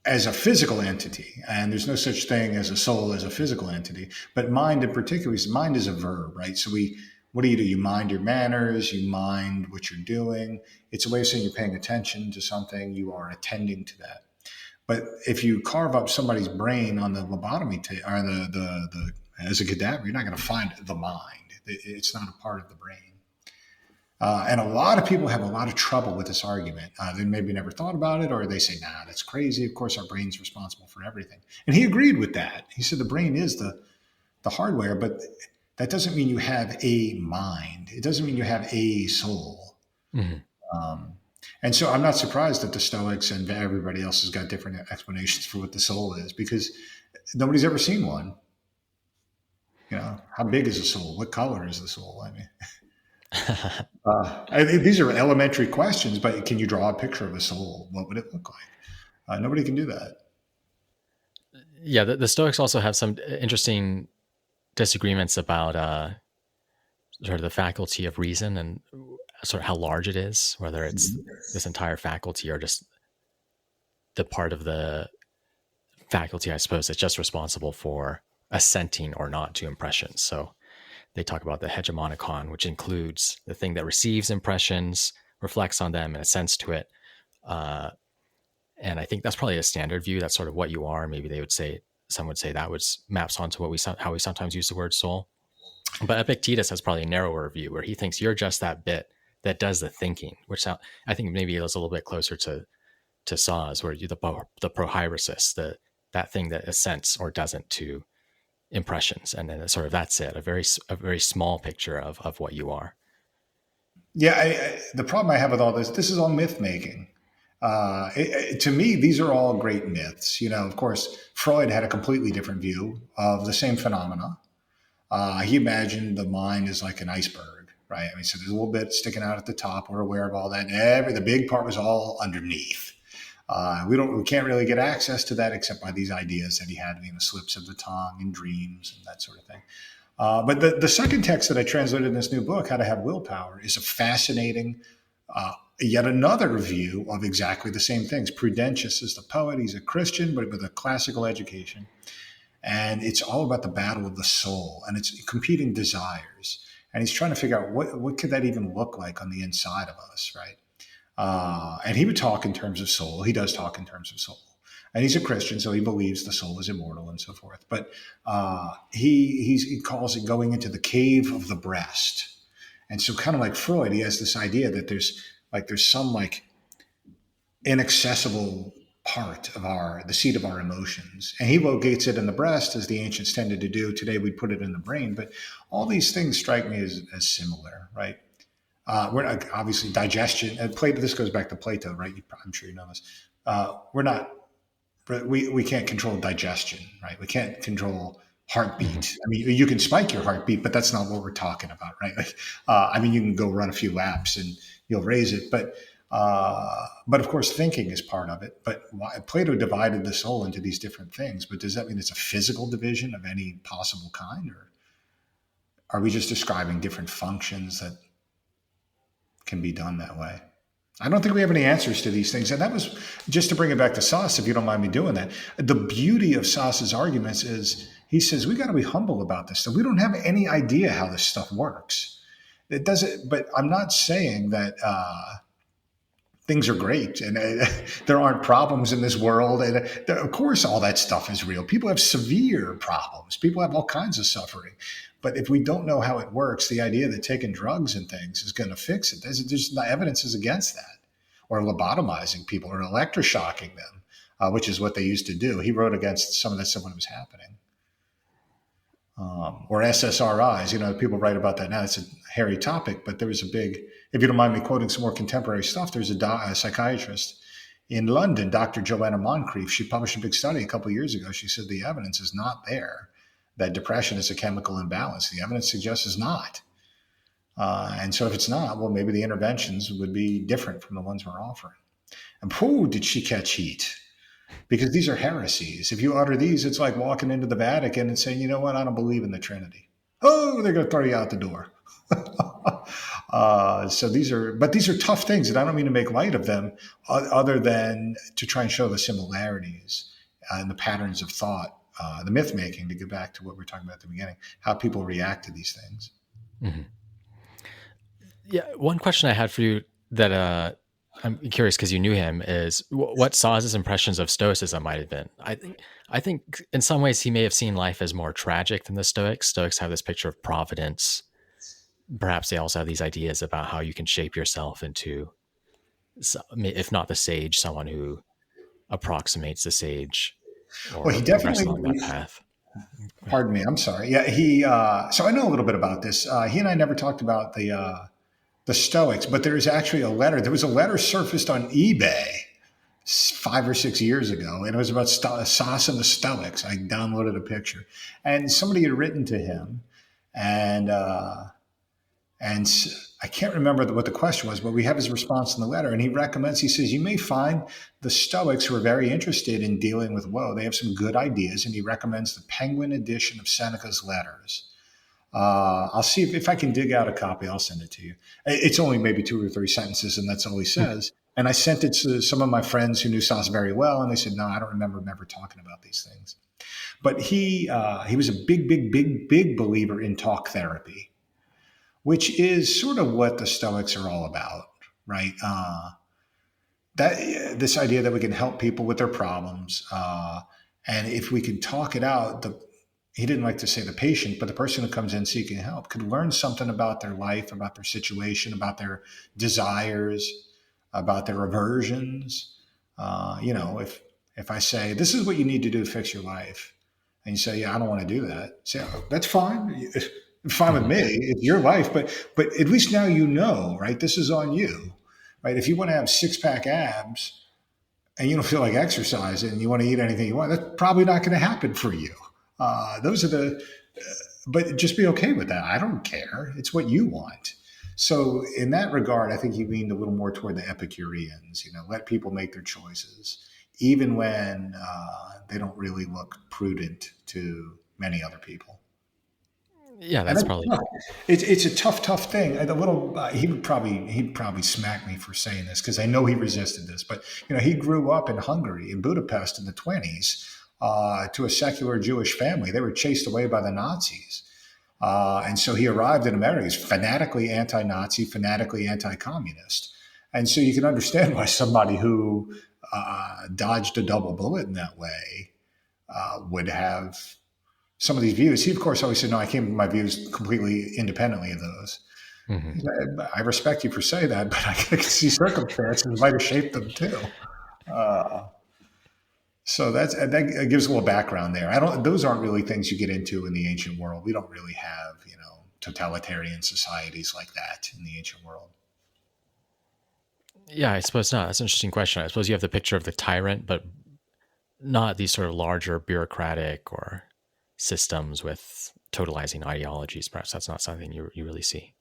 S2: as a physical entity, and there's no such thing as a soul as a physical entity. But mind in particular, mind is a verb, right? So we What do? You mind your manners, you mind what you're doing. It's a way of saying you're paying attention to something, you are attending to that. But if you carve up somebody's brain on the lobotomy or the as a cadaver, you're not going to find the mind. It's not a part of the brain. And a lot of people have a lot of trouble with this argument. They maybe never thought about it, or they say, nah, that's crazy. Of course, our brain's responsible for everything. And he agreed with that. He said the brain is the hardware, but that doesn't mean you have a mind. It doesn't mean you have a soul.
S1: Mm-hmm.
S2: Um, and so I'm not surprised that the Stoics and everybody else has got different explanations for what the soul is, because nobody's ever seen one. How big is a soul? What color is the soul? I mean, these are elementary questions, but can you draw a picture of a soul? What would it look like? Nobody can do that.
S1: Yeah, the Stoics also have some interesting disagreements about sort of the faculty of reason and sort of how large it is, whether it's this entire faculty or just the part of the faculty, I suppose, that's just responsible for assenting or not to impressions. So they talk about the hegemonicon, which includes the thing that receives impressions, reflects on them, and assents to it. And I think that's probably a standard view. That's sort of what you are. Maybe some would say that maps onto how we sometimes use the word soul. But Epictetus has probably a narrower view where he thinks you're just that bit that does the thinking, which I think maybe is a little bit closer to Saw's, where the prohyresis, that thing that assents or doesn't to impressions, and then that's it. A very small picture of what you are.
S2: Yeah, the problem I have with all this is all myth making. To me, these are all great myths. Of course, Freud had a completely different view of the same phenomena. He imagined the mind is like an iceberg, right? I mean, so there's a little bit sticking out at the top. We're aware of all that. The big part was all underneath. We can't really get access to that except by these ideas that he had, slips of the tongue and dreams and that sort of thing. But the second text that I translated in this new book, How to Have Willpower, is a fascinating, yet another view of exactly the same things. Prudentius is the poet. He's a Christian, but with a classical education. And it's all about the battle of the soul and its competing desires. And he's trying to figure out what could that even look like on the inside of us, right? And he would talk in terms of soul. He does talk in terms of soul. And he's a Christian, so he believes the soul is immortal and so forth. But he calls it going into the cave of the breast. And so kind of like Freud, he has this idea that there's some inaccessible part of the seat of our emotions. And he locates it in the breast, as the ancients tended to do. Today we put it in the brain. But all these things strike me as similar, right? We're not, obviously digestion. And Plato. This goes back to Plato, right? I'm sure you know this. We can't control digestion, right? We can't control heartbeat. I mean, you can spike your heartbeat, but that's not what we're talking about, right? You can go run a few laps and you'll raise it, but of course, thinking is part of it. But Plato divided the soul into these different things. But does that mean it's a physical division of any possible kind, or are we just describing different functions that can be done that way? I don't think we have any answers to these things. And that was just to bring it back to Sauce, if you don't mind me doing that. The beauty of Sauce's arguments is he says, we got to be humble about this stuff. We don't have any idea how this stuff works. It doesn't, but I'm not saying that things are great and there aren't problems in this world. And of course, all that stuff is real. People have severe problems. People have all kinds of suffering. But if we don't know how it works, the idea that taking drugs and things is going to fix it, there's no evidence against that. Or lobotomizing people or electroshocking them, which is what they used to do. He wrote against some of that stuff when it was happening. Or SSRIs, people write about that now. It's a hairy topic, but there was a big, if you don't mind me quoting some more contemporary stuff, there's a psychiatrist in London, Dr. Joanna Moncrief. She published a big study a couple of years ago. She said the evidence is not there that depression is a chemical imbalance. The evidence suggests it's not. And so if it's not, well, maybe the interventions would be different from the ones we're offering. And did she catch heat? Because these are heresies. If you utter these, it's like walking into the Vatican and saying, you know what, I don't believe in the Trinity. Oh, they're going to throw you out the door. So these are tough things, and I don't mean to make light of them other than to try and show the similarities and the patterns of thought, the myth making, to get back to what we were talking about at the beginning, how people react to these things.
S1: Mm-hmm. Yeah, one question I had for you that I'm curious because you knew him is what Saw's impressions of Stoicism might have been. I think in some ways he may have seen life as more tragic than the Stoics. Stoics have this picture of providence. Perhaps they also have these ideas about how you can shape yourself into, if not the sage, someone who approximates the sage
S2: Well, he
S1: or progress
S2: definitely.
S1: along that path.
S2: Pardon me. I'm sorry. Yeah, he. So I know a little bit about this. He and I never talked about the Stoics, but there is actually a letter. There was a letter surfaced on eBay 5 or 6 years ago, and it was about Sas and the Stoics. I downloaded a picture, and somebody had written to him, and and I can't remember what the question was, but we have his response in the letter. And he recommends, he says, you may find the Stoics who are very interested in dealing with woe. They have some good ideas. And he recommends the Penguin edition of Seneca's letters. I'll see if I can dig out a copy. I'll send it to you. It's only maybe 2 or 3 sentences, and that's all he says. And I sent it to some of my friends who knew Sas very well. And they said, no, I don't remember him ever talking about these things. But he was a big believer in talk therapy, which is sort of what the Stoics are all about, right? That this idea that we can help people with their problems, and if we can talk it out, he didn't like to say the patient, but the person who comes in seeking help could learn something about their life, about their situation, about their desires, about their aversions. If I say this is what you need to do to fix your life, and you say, yeah, I don't want to do that. Say, oh, that's fine. Fine with
S1: Mhm.
S2: me. It's your life, but at least now you know, right? This is on you, right? If you want to have 6-pack abs and you don't feel like exercising and you want to eat anything you want, that's probably not going to happen for you. Those are but just be okay with that. I don't care. It's what you want. So in that regard, I think he leaned a little more toward the Epicureans. Let people make their choices, even when they don't really look prudent to many other people.
S1: Yeah,
S2: And
S1: that's probably.
S2: it's a tough thing. The little he'd probably smack me for saying this because I know he resisted this. But he grew up in Hungary, in Budapest, in the 1920s, to a secular Jewish family. They were chased away by the Nazis, and so he arrived in America. He's fanatically anti-Nazi, fanatically anti-communist, and so you can understand why somebody who dodged a double bullet in that way would have some of these views. He, of course, always said, no, I came to my views completely independently of those.
S1: Mhm.
S2: I respect you for saying that, but I can see circumstances might have shaped them too. Uh, so that gives a little background there. Those aren't really things you get into in the ancient world. We don't really have, totalitarian societies like that in the ancient world.
S1: Yeah, I suppose not. That's an interesting question. I suppose you have the picture of the tyrant, but not these sort of larger bureaucratic or systems with totalizing ideologies. Perhaps that's not something you really see.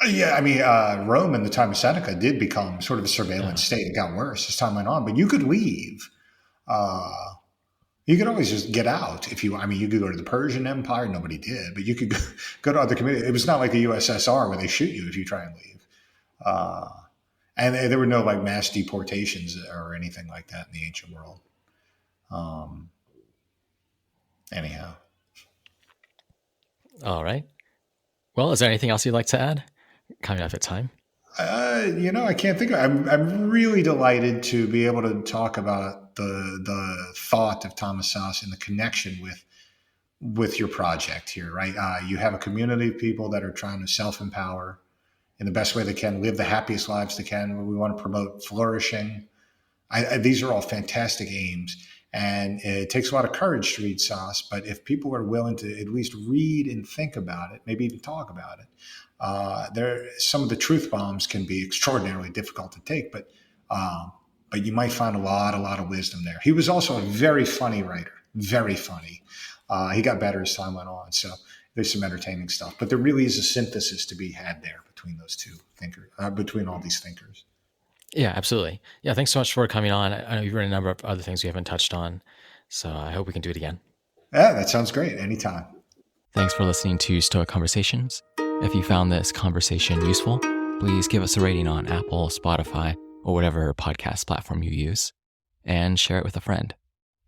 S2: Yeah, I mean, Rome in the time of Seneca did become sort of a surveillance
S1: Uh,
S2: state. It got worse as time went on, but you could leave. Uh, You could always just get out if you. I mean, you could go to the Persian Empire. Nobody did, but you could go to other communities. It was not like the USSR where they shoot you if you try and leave. Uh, and there were no like mass deportations or anything like that in the ancient world. Um, anyhow,
S1: all right. Well, is there anything else you'd like to add? Coming up at time.
S2: I can't think of. I'm really delighted to be able to talk about the thought of Thomas Sowell and the connection with your project here. Right, you have a community of people that are trying to self empower in the best way they can, live the happiest lives they can. We want to promote flourishing. These are all fantastic aims. And it takes a lot of courage to read Sauce, but if people are willing to at least read and think about it, maybe even talk about it, some of the truth bombs can be extraordinarily difficult to take, but you might find a lot of wisdom there. He was also a very funny writer, very funny. He got better as time went on, so there's some entertaining stuff. But there really is a synthesis to be had there between those two thinkers, between all these thinkers.
S1: Yeah, absolutely. Yeah, thanks so much for coming on. I know you've written a number of other things we haven't touched on, so I hope we can do it again.
S2: Yeah, that sounds great. Anytime.
S1: Thanks for listening to Stoic Conversations. If you found this conversation useful, please give us a rating on Apple, Spotify, or whatever podcast platform you use, and share it with a friend.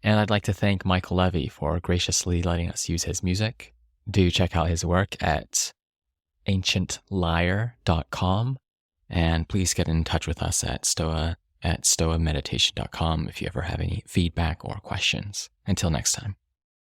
S1: And I'd like to thank Michael Levy for graciously letting us use his music. Do check out his work at ancientliar.com. And please get in touch with us at stoameditation.com if you ever have any feedback or questions. Until next time.